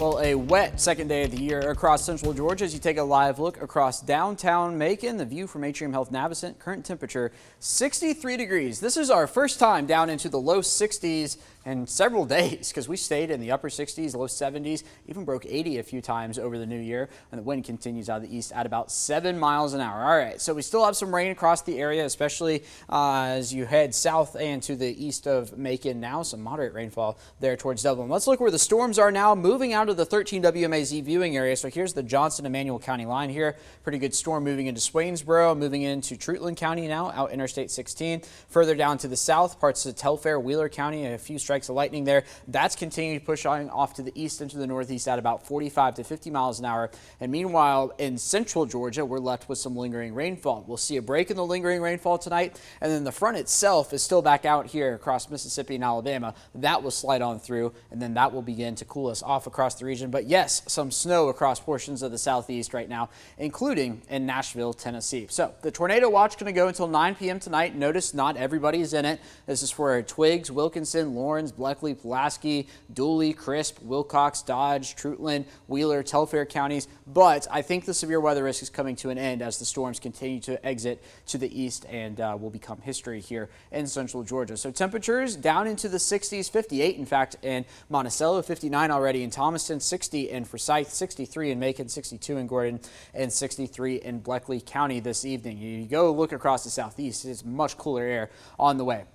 Well, a wet second day of the year across central Georgia as you take a live look across downtown Macon. The view from Atrium Health Navicent, current temperature 63 degrees. This is our first time down into the low 60s in several days because we stayed in the upper 60s, low 70s, even broke 80 a few times over the new year. And the wind continues out of the east at about 7 miles an hour. All right, so we still have some rain across the area, especially as you head south and to the east of Macon now. Some moderate rainfall there towards Dublin. Let's look where the storms are now, moving out of the 13 WMAZ viewing area. So here's the Johnson-Emanuel County line here. Pretty good storm moving into Swainsboro, moving into Treutlen County now, out Interstate 16. Further down to the south, parts of Telfair, Wheeler County, a few strikes of lightning there. That's continuing to push on off to the east into the northeast at about 45 to 50 miles an hour. And meanwhile, in central Georgia, we're left with some lingering rainfall. We'll see a break in the lingering rainfall tonight, and then the front itself is still back out here across Mississippi and Alabama. That will slide on through, and then that will begin to cool us off across the region. But yes, some snow across portions of the southeast right now, including in Nashville, Tennessee. So the tornado watch going to go until 9 p.m. tonight. Notice not everybody is in it. This is for Twiggs, Wilkinson, Lawrence, Bleckley, Pulaski, Dooley, Crisp, Wilcox, Dodge, Treutlen, Wheeler, Telfair counties. But I think the severe weather risk is coming to an end as the storms continue to exit to the east and will become history here in central Georgia. So temperatures down into the 60s, 58 in fact in Monticello, 59 already in Thomaston, 60 in Forsyth, 63 in Macon, 62 in Gordon, and 63 in Bleckley County this evening. You go look across the southeast, it's much cooler air on the way.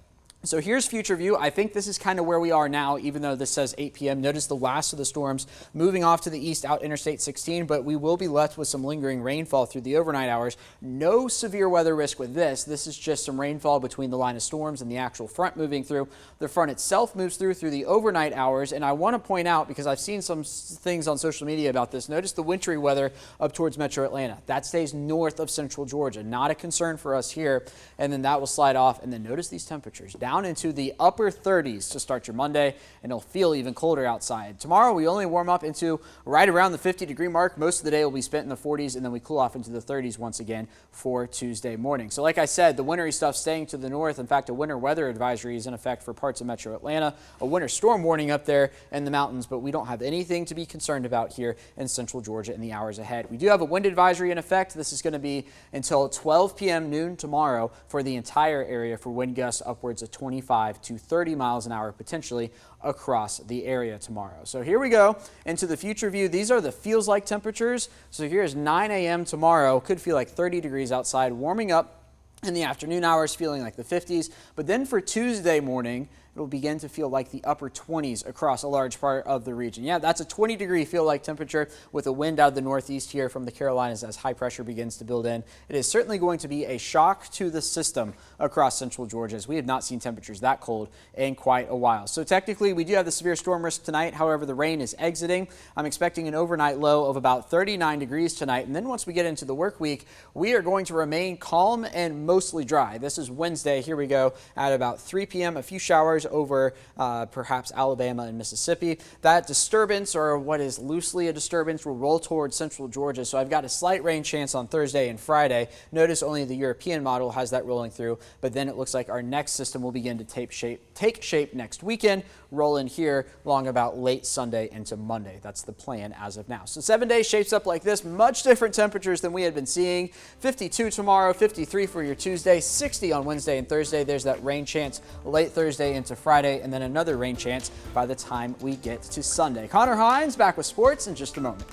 So here's future view. I think this is kind of where we are now, even though this says 8 p.m. Notice the last of the storms moving off to the east out Interstate 16, but we will be left with some lingering rainfall through the overnight hours. No severe weather risk with this. This is just some rainfall between the line of storms and the actual front moving through. The front itself moves through the overnight hours, and I want to point out, because I've seen some things on social media about this, notice the wintry weather up towards metro Atlanta. That stays north of central Georgia. Not a concern for us here, and then that will slide off. And then notice these temperatures down into the upper 30s to start your Monday, and it'll feel even colder outside. Tomorrow we only warm up into right around the 50-degree mark. Most of the day will be spent in the 40s, and then we cool off into the 30s once again for Tuesday morning. So like I said, the wintry stuff staying to the north. In fact, a winter weather advisory is in effect for parts of metro Atlanta, a winter storm warning up there in the mountains, but we don't have anything to be concerned about here in central Georgia in the hours ahead. We do have a wind advisory in effect. This is going to be until 12 p.m. noon tomorrow for the entire area for wind gusts upwards of 25 to 30 miles an hour potentially across the area tomorrow. So here we go into the future view. These are the feels like temperatures. So here's 9 a.m. tomorrow. Could feel like 30 degrees outside, warming up in the afternoon hours, feeling like the 50s. But then for Tuesday morning, it'll begin to feel like the upper 20s across a large part of the region. Yeah, that's a 20-degree feel-like temperature with a wind out of the northeast here from the Carolinas as high pressure begins to build in. It is certainly going to be a shock to the system across central Georgia, as we have not seen temperatures that cold in quite a while. So technically, we do have the severe storm risk tonight. However, the rain is exiting. I'm expecting an overnight low of about 39 degrees tonight. And then once we get into the work week, we are going to remain calm and mostly dry. This is Wednesday. Here we go at about 3 p.m. A few showers over perhaps Alabama and Mississippi. That disturbance, or what is loosely a disturbance, will roll towards central Georgia. So I've got a slight rain chance on Thursday and Friday. Notice only the European model has that rolling through, but then it looks like our next system will begin to take shape next weekend, roll in here along about late Sunday into Monday. That's the plan as of now. So 7 days shapes up like this. Much different temperatures than we had been seeing. 52 tomorrow, 53 for your Tuesday, 60 on Wednesday and Thursday. There's that rain chance late Thursday into Friday, and then another rain chance by the time we get to Sunday. Connor Hines back with sports in just a moment.